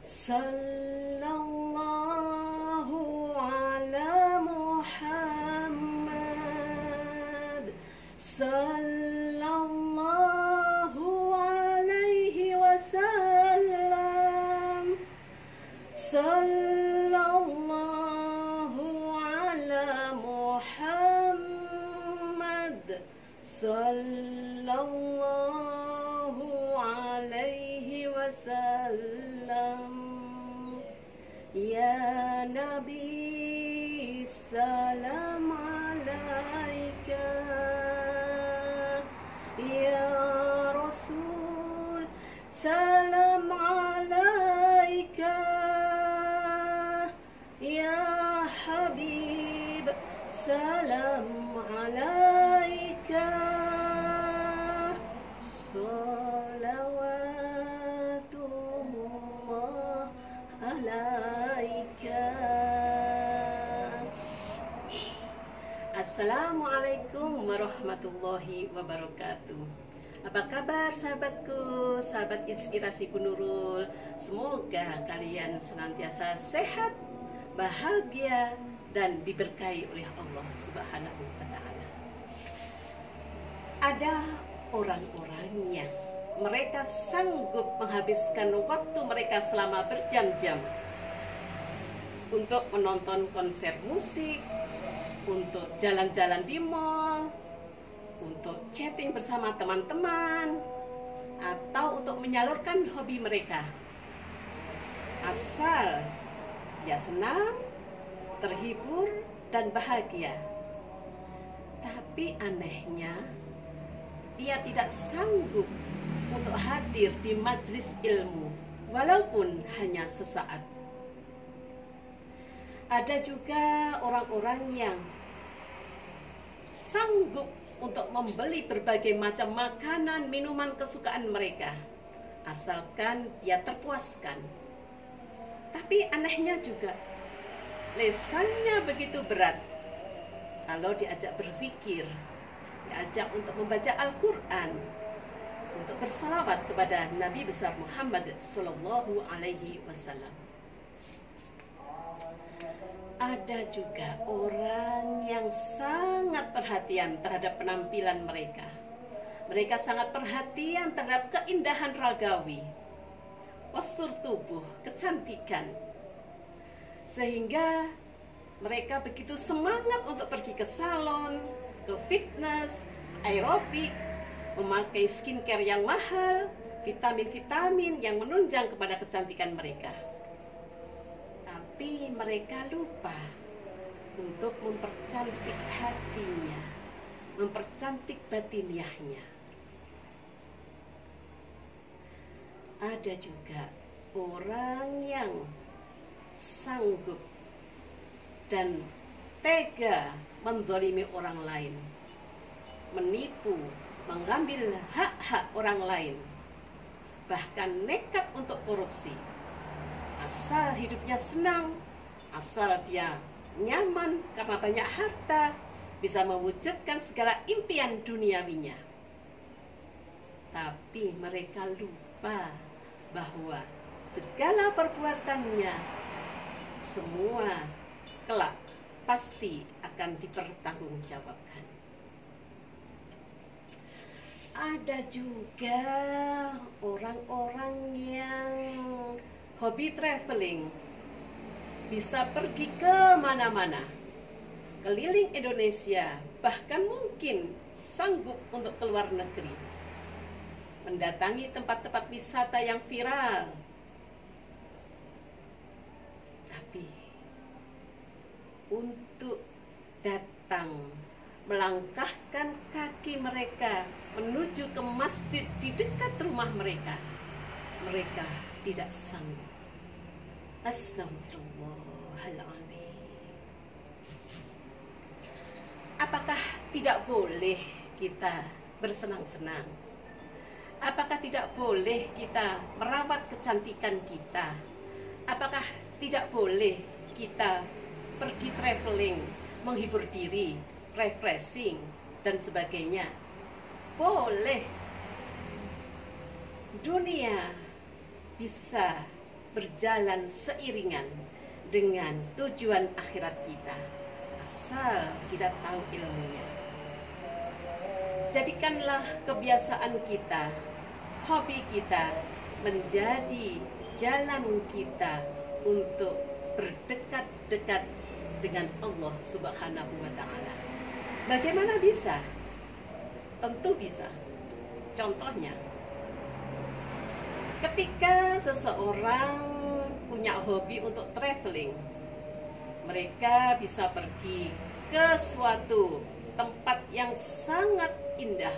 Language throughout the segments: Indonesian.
Sallallahu ala Muhammad. Sallallahu alaihi wasallam. Sallallahu ala Muhammad. Sallallahu alaihi wasallam. Ya Nabi, salam alaika. Ya Rasul, salam alaika. Ya Habib, salam alaika. Salawatullah alaika. Assalamualaikum warahmatullahi wabarakatuh. Apa kabar sahabatku, sahabat inspirasi Bu Nurul? Semoga kalian senantiasa sehat, bahagia, dan diberkahi oleh Allah Subhanahu wa Ta'ala. Ada orang-orang yang mereka sanggup menghabiskan waktu mereka selama berjam-jam untuk menonton konser musik, untuk jalan-jalan di mall, untuk chatting bersama teman-teman, atau untuk menyalurkan hobi mereka. Asal dia senang, terhibur, dan bahagia. Tapi anehnya, dia tidak sanggup untuk hadir di majelis ilmu, walaupun hanya sesaat. Ada juga orang-orang yang sanggup untuk membeli berbagai macam makanan, minuman kesukaan mereka, asalkan dia terpuaskan. Tapi anehnya juga, lesannya begitu berat kalau diajak berzikir, diajak untuk membaca Al-Quran, untuk bersalawat kepada Nabi besar Muhammad Sallallahu Alaihi Wasallam. Ada juga orang yang sangat perhatian terhadap penampilan mereka. Mereka sangat perhatian terhadap keindahan ragawi, postur tubuh, kecantikan. Sehingga mereka begitu semangat untuk pergi ke salon, ke fitness, aerobik, memakai skincare yang mahal, vitamin-vitamin yang menunjang kepada kecantikan mereka. Tapi mereka lupa untuk mempercantik hatinya, mempercantik batiniahnya. Ada juga orang yang sanggup dan tega menzalimi orang lain, menipu, mengambil hak-hak orang lain, bahkan nekat untuk korupsi. Asal hidupnya senang, asal dia nyaman karena banyak harta, bisa mewujudkan segala impian duniawinya. Tapi mereka lupa bahwa segala perbuatannya semua kelak pasti akan dipertanggungjawabkan. Ada juga orang-orang yang hobi traveling, bisa pergi ke mana-mana, keliling Indonesia, bahkan mungkin sanggup untuk keluar negeri, mendatangi tempat-tempat wisata yang viral. Tapi untuk datang, melangkahkan kaki mereka menuju ke masjid di dekat rumah mereka, mereka tidak sanggup. Astagfirullahaladzim. Apakah tidak boleh kita bersenang-senang? Apakah tidak boleh kita merawat kecantikan kita? Apakah tidak boleh kita pergi traveling, menghibur diri, refreshing, dan sebagainya? Boleh. Dunia bisa berjalan seiringan dengan tujuan akhirat kita, asal kita tahu ilmunya. Jadikanlah kebiasaan kita, hobi kita menjadi jalan kita untuk berdekat-dekat dengan Allah Subhanahu wa Ta'ala. Bagaimana bisa? Tentu bisa. Contohnya, ketika seseorang punya hobi untuk traveling, mereka bisa pergi ke suatu tempat yang sangat indah.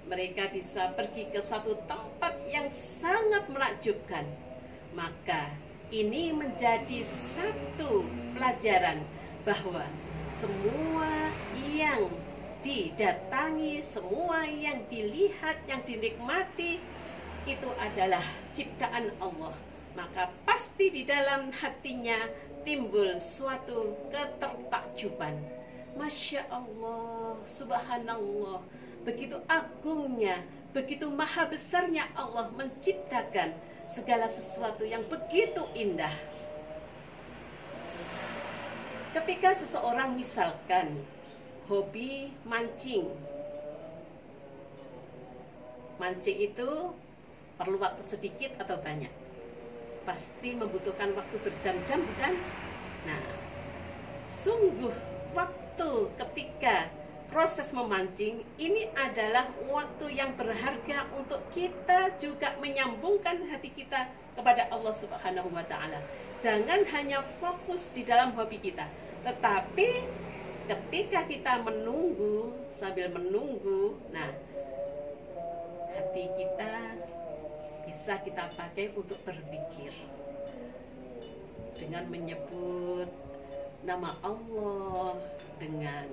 Mereka bisa pergi ke suatu tempat yang sangat menakjubkan. Maka ini menjadi satu pelajaran bahwa semua yang didatangi, semua yang dilihat, yang dinikmati itu adalah ciptaan Allah. Maka pasti di dalam hatinya timbul suatu ketertakjuban. Masya Allah, subhanallah, begitu agungnya, begitu maha besarnya Allah menciptakan segala sesuatu yang begitu indah. Ketika seseorang misalkan hobi mancing, mancing itu perlu waktu sedikit atau banyak? Pasti membutuhkan waktu berjam-jam, bukan? Nah, sungguh waktu ketika proses memancing ini adalah waktu yang berharga untuk kita juga menyambungkan hati kita kepada Allah Subhanahu wa Ta'ala. Jangan hanya fokus di dalam hobi kita, tetapi ketika kita menunggu, sambil menunggu, nah, hati kita bisa kita pakai untuk berzikir dengan menyebut nama Allah, dengan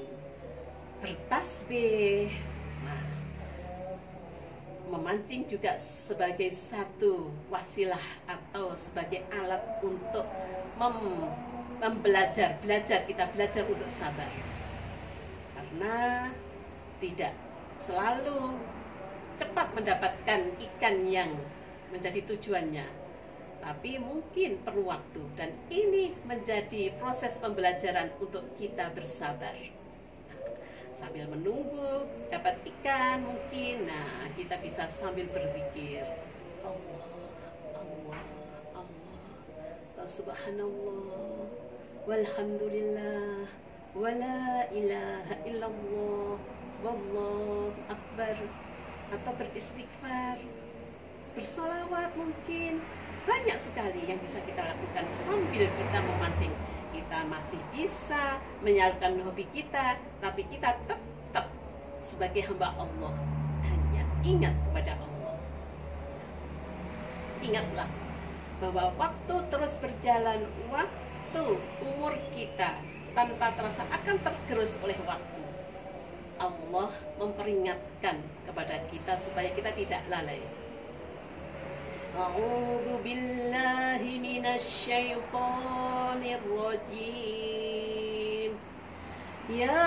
bertasbih. Nah, memancing juga sebagai satu wasilah atau sebagai alat untuk belajar kita belajar untuk sabar, karena tidak selalu cepat mendapatkan ikan yang menjadi tujuannya, tapi mungkin perlu waktu, dan ini menjadi proses pembelajaran untuk kita bersabar. Sambil menunggu dapat ikan mungkin, nah, kita bisa sambil berzikir Allah, Allah, Allah, subhanallah, walhamdulillah, wala ilaha illallah, wallahu akbar, atau beristighfar, bersolawat mungkin. Banyak sekali yang bisa kita lakukan sambil kita memancing. Kita masih bisa menyalurkan hobi kita, tapi kita tetap sebagai hamba Allah hanya ingat kepada Allah. Ingatlah bahwa waktu terus berjalan, waktu umur kita tanpa terasa akan tergerus oleh waktu. Allah memperingatkan kepada kita supaya kita tidak lalai. A'udzu billahi minasyaitonir rajim. Ya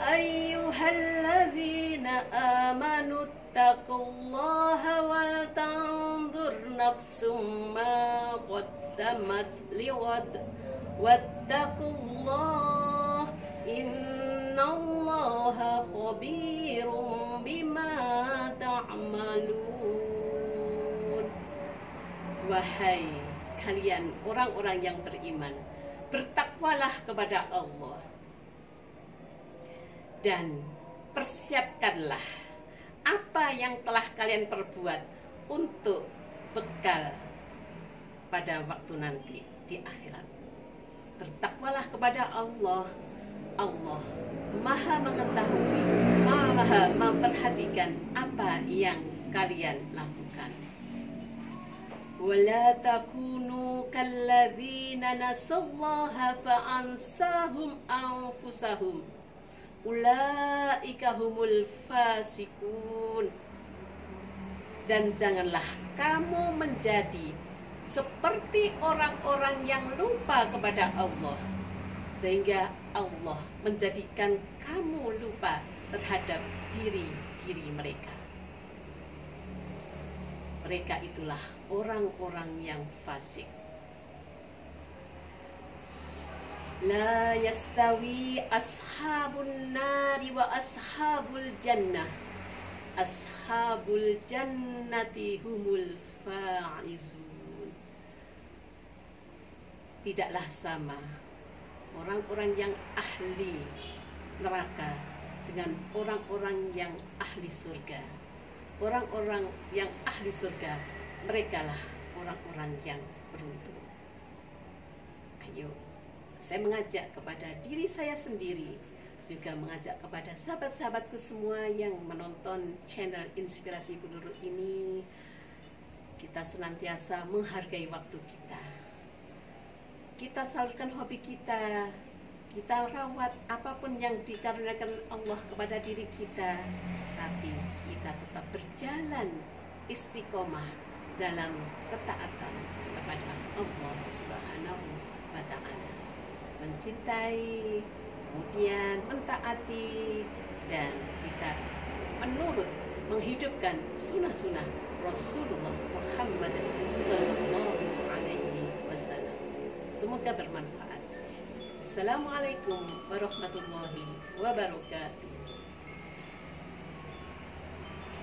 ayyuhalladzina amanu taqullaha wal tanzur nafsum ma qaddamat lighad wattaqullaha innallaha khabirum bima ta'malun. Wahai kalian orang-orang yang beriman, bertakwalah kepada Allah dan persiapkanlah apa yang telah kalian perbuat untuk bekal pada waktu nanti di akhirat. Bertakwalah kepada Allah. Allah maha mengetahui, maha memperhatikan apa yang kalian lakukan. Wala takunu kalladzina nasallaha fa'ansahum anfusahum ulaika humul fasikun. Dan janganlah kamu menjadi seperti orang-orang yang lupa kepada Allah, sehingga Allah menjadikan kamu lupa terhadap diri-diri mereka. Mereka itulah orang-orang yang fasik. La yastawi ashabun nari wa ashabul jannah. Ashabul jannati humul faizun. Tidaklah sama orang-orang yang ahli neraka dengan orang-orang yang ahli surga. Orang-orang yang ahli surga, merekalah orang-orang yang beruntung. Ayo, saya mengajak kepada diri saya sendiri, juga mengajak kepada sahabat-sahabatku semua yang menonton channel Inspirasi Ibu Nurul ini, kita senantiasa menghargai waktu kita. Kita salurkan hobi kita, kita rawat apapun yang dikaruniakan Allah kepada diri kita, tapi kita tetap berjalan istiqomah dalam ketaatan kepada Allah Subhanahu wa Ta'ala. Mencintai, kemudian mentaati, dan kita menurut menghidupkan sunnah-sunnah Rasulullah Muhammad Sallallahu Alaihi Wasallam. Semoga bermanfaat. Assalamualaikum warahmatullahi wabarakatuh.